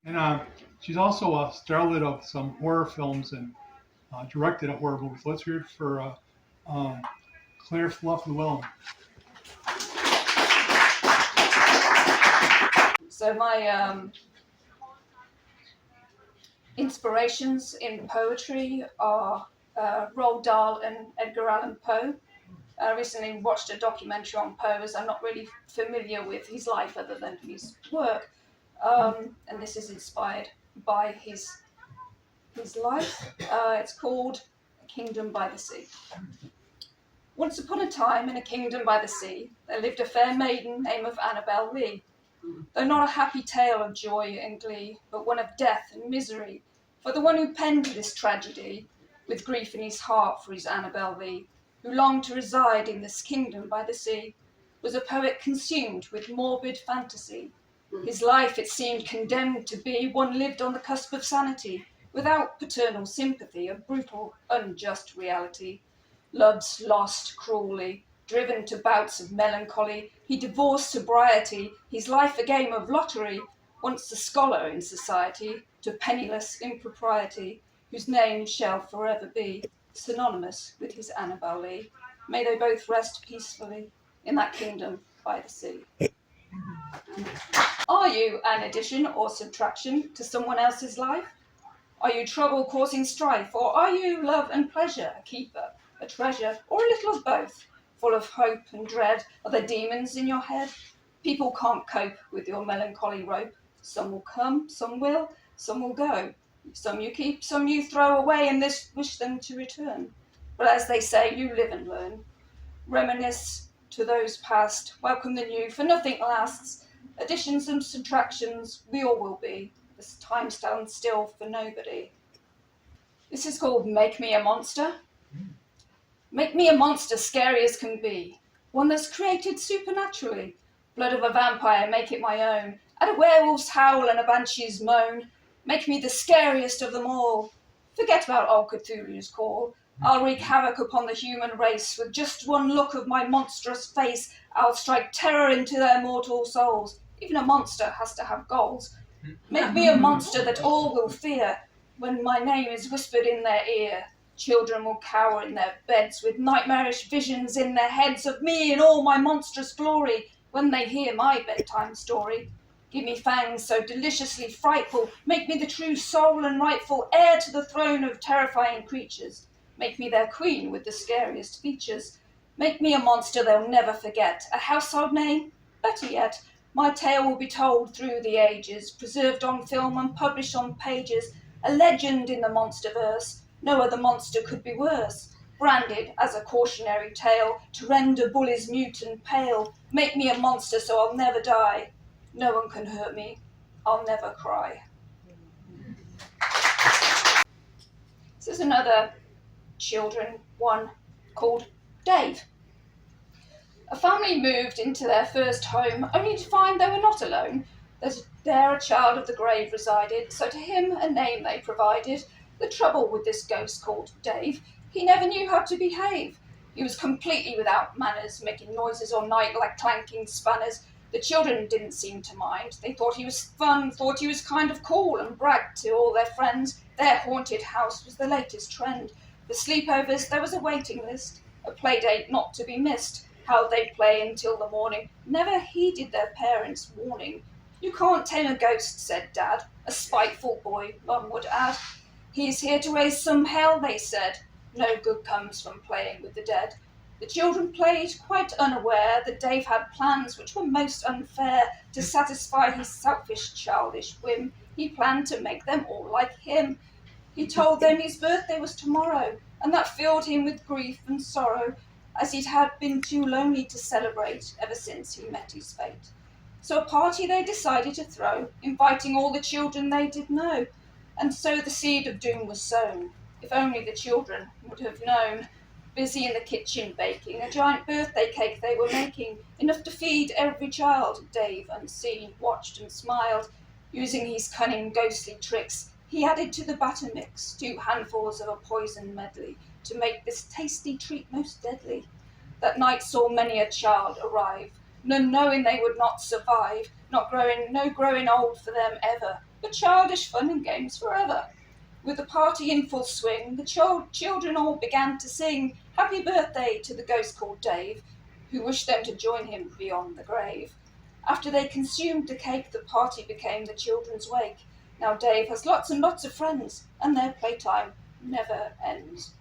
And she's also a starlet of some horror films and directed a horror movie. So let's hear it for um, Claire Fluff Llewellyn. So my inspirations in poetry are Roald Dahl and Edgar Allan Poe. I recently watched a documentary on Poe, as I'm not really familiar with his life other than his work, and this is inspired by his life. It's called A Kingdom by the Sea. Once upon a time, in a kingdom by the sea, there lived a fair maiden named of Annabel Lee. Though not a happy tale of joy and glee, but one of death and misery, for the one who penned this tragedy, with grief in his heart for his Annabel Lee, who longed to reside in this kingdom by the sea, was a poet consumed with morbid fantasy. His life, it seemed, condemned to be one lived on the cusp of sanity, without paternal sympathy, a brutal, unjust reality. Love's lost cruelly, driven to bouts of melancholy, he divorced sobriety, his life a game of lottery, once a scholar in society, to penniless impropriety, whose name shall forever be synonymous with his Annabel Lee. May they both rest peacefully in that kingdom by the sea. Are you an addition or subtraction to someone else's life? Are you trouble causing strife, or are you love and pleasure, a keeper, a treasure, or a little of both, full of hope and dread? Are there demons in your head? People can't cope with your melancholy rope. Some will come, some will go. Some you keep, some you throw away, and this wish them to return. But as they say, you live and learn. Reminisce to those past, welcome the new, for nothing lasts. Additions and subtractions, we all will be. This time stands still for nobody. This is called Make Me a Monster. Make me a monster scary as can be. One that's created supernaturally. Blood of a vampire, make it my own. Add a werewolf's howl and a banshee's moan. Make me the scariest of them all. Forget about old Cthulhu's call. I'll wreak havoc upon the human race. With just one look of my monstrous face, I'll strike terror into their mortal souls. Even a monster has to have goals. Make me a monster that all will fear. When my name is whispered in their ear, children will cower in their beds with nightmarish visions in their heads of me in all my monstrous glory when they hear my bedtime story. Give me fangs so deliciously frightful, make me the true soul and rightful heir to the throne of terrifying creatures. Make me their queen with the scariest features. Make me a monster they'll never forget, a household name? Better yet, my tale will be told through the ages, preserved on film and published on pages, a legend in the monsterverse. No other monster could be worse. Branded as a cautionary tale to render bullies mute and pale. Make me a monster so I'll never die. No one can hurt me. I'll never cry. This is another children one called Dave. A family moved into their first home, only to find they were not alone. There a child of the grave resided, so to him a name they provided. The trouble with this ghost called Dave, he never knew how to behave. He was completely without manners, making noises all night like clanking spanners. The children didn't seem to mind. They thought he was fun, thought he was kind of cool, and bragged to all their friends. Their haunted house was the latest trend. For sleepovers there was a waiting list, a play date not to be missed. How they'd play until the morning, never heeded their parents' warning. You can't tame a ghost, said Dad, a spiteful boy, Mum would add. He's here to raise some hell, they said. No good comes from playing with the dead. The children played, quite unaware that Dave had plans which were most unfair. To satisfy his selfish, childish whim, he planned to make them all like him. He told them his birthday was tomorrow, and that filled him with grief and sorrow, as he had been too lonely to celebrate ever since he met his fate. So a party they decided to throw, inviting all the children they did know, and so the seed of doom was sown. If only the children would have known. Busy in the kitchen baking, a giant birthday cake they were making, enough to feed every child. Dave, unseen, watched and smiled. Using his cunning ghostly tricks, he added to the batter mix 2 handfuls of a poison medley, to make this tasty treat most deadly. That night saw many a child arrive, none knowing they would not survive, no growing old for them ever, for childish fun and games forever. With the party in full swing, the children all began to sing happy birthday to the ghost called Dave, who wished them to join him beyond the grave. After they consumed the cake, the party became the children's wake. Now Dave has lots and lots of friends, and their playtime never ends.